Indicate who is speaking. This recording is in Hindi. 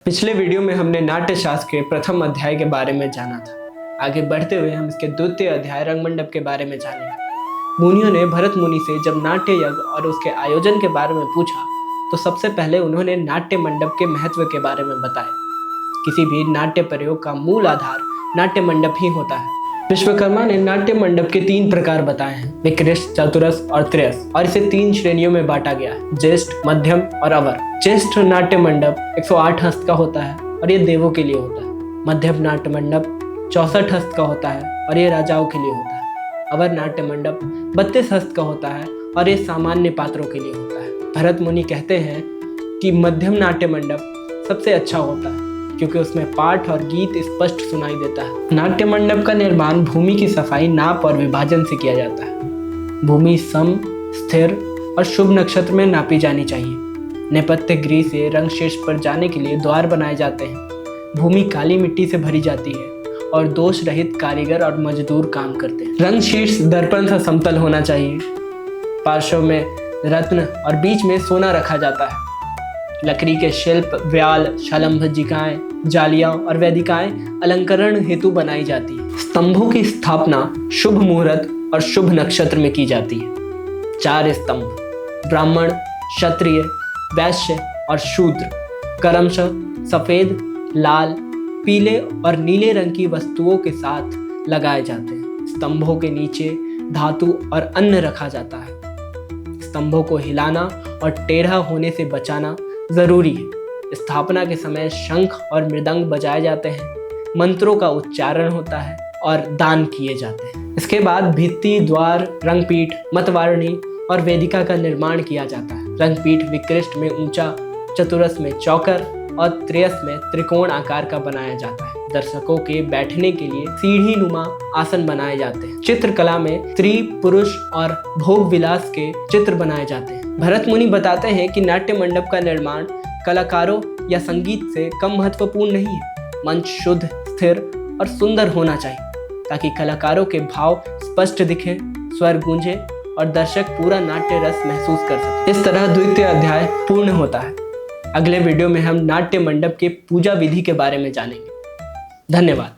Speaker 1: पिछले वीडियो में हमने नाट्य शास्त्र के प्रथम अध्याय के बारे में जाना था। आगे बढ़ते हुए हम इसके द्वितीय अध्याय रंगमंडप के बारे में जानेंगे। मुनियों ने भरत मुनि से जब नाट्य यज्ञ और उसके आयोजन के बारे में पूछा तो सबसे पहले उन्होंने नाट्य मंडप के महत्व के बारे में बताया। किसी भी नाट्य प्रयोग का मूल आधार नाट्य मंडप ही होता है। विश्वकर्मा ने नाट्य मंडप के 3 प्रकार बताए हैं, विकृष्ट, चतुरस और त्रयस, और इसे 3 श्रेणियों में बांटा गया है, ज्येष्ठ, मध्यम और अवर। ज्येष्ठ नाट्य मंडप 108 हस्त का होता है और ये देवों के लिए होता है। मध्यम नाट्य मंडप 64 हस्त का होता है और ये राजाओं के लिए होता है। अवर नाट्य मंडप 32 हस्त का होता है और ये सामान्य पात्रों के लिए होता है। भरत मुनि कहते हैं कि मध्यम नाट्य मंडप सबसे अच्छा होता है क्योंकि उसमें पाठ और गीत स्पष्ट सुनाई देता है। नाट्य मंडप का निर्माण भूमि की सफाई, नाप और विभाजन से किया जाता है। भूमि सम, स्थिर और शुभ नक्षत्र में नापी जानी चाहिए। नेपथ्य गृह से रंग शीर्ष पर जाने के लिए द्वार बनाए जाते हैं। भूमि काली मिट्टी से भरी जाती है और दोष रहित कारीगर और मजदूर काम करते हैं। रंग शीर्ष दर्पण से समतल होना चाहिए। पार्श्व में रत्न और बीच में सोना रखा जाता है। लकड़ी के शिल्प, व्याल, शलंभजिकाएं, जालियां और वेदिकाएं अलंकरण हेतु बनाई जाती है। स्तंभों की स्थापना शुभ मुहूर्त और शुभ नक्षत्र में की जाती है। 4 स्तंभ ब्राह्मण, क्षत्रिय, वैश्य और शूद्र क्रमशः सफेद, लाल, पीले और नीले रंग की वस्तुओं के साथ लगाए जाते हैं। स्तंभों के नीचे धातु और अन्न रखा जाता है। स्तंभों को हिलाना और टेढ़ा होने से बचाना जरूरी है। स्थापना के समय शंख और मृदंग बजाए जाते हैं, मंत्रों का उच्चारण होता है और दान किए जाते हैं। इसके बाद भित्ति, द्वार, रंगपीठ, मतवारणी और वेदिका का निर्माण किया जाता है। रंगपीठ विकृष्ट में ऊंचा, चतुरस में चौकर और त्रयस में त्रिकोण आकार का बनाया जाता है। दर्शकों के बैठने के लिए सीढ़ी नुमा आसन बनाए जाते हैं। चित्रकला में स्त्री, पुरुष और भोग विलास के चित्र बनाए जाते हैं। भरत मुनि बताते हैं कि नाट्य मंडप का निर्माण कलाकारों या संगीत से कम महत्वपूर्ण नहीं है। मंच शुद्ध, स्थिर और सुंदर होना चाहिए ताकि कलाकारों के भाव स्पष्ट दिखे, स्वर गूंजे और दर्शक पूरा नाट्य रस महसूस कर सके। इस तरह द्वितीय अध्याय पूर्ण होता है। अगले वीडियो में हम नाट्य मंडप के पूजा विधि के बारे में जानेंगे। धन्यवाद।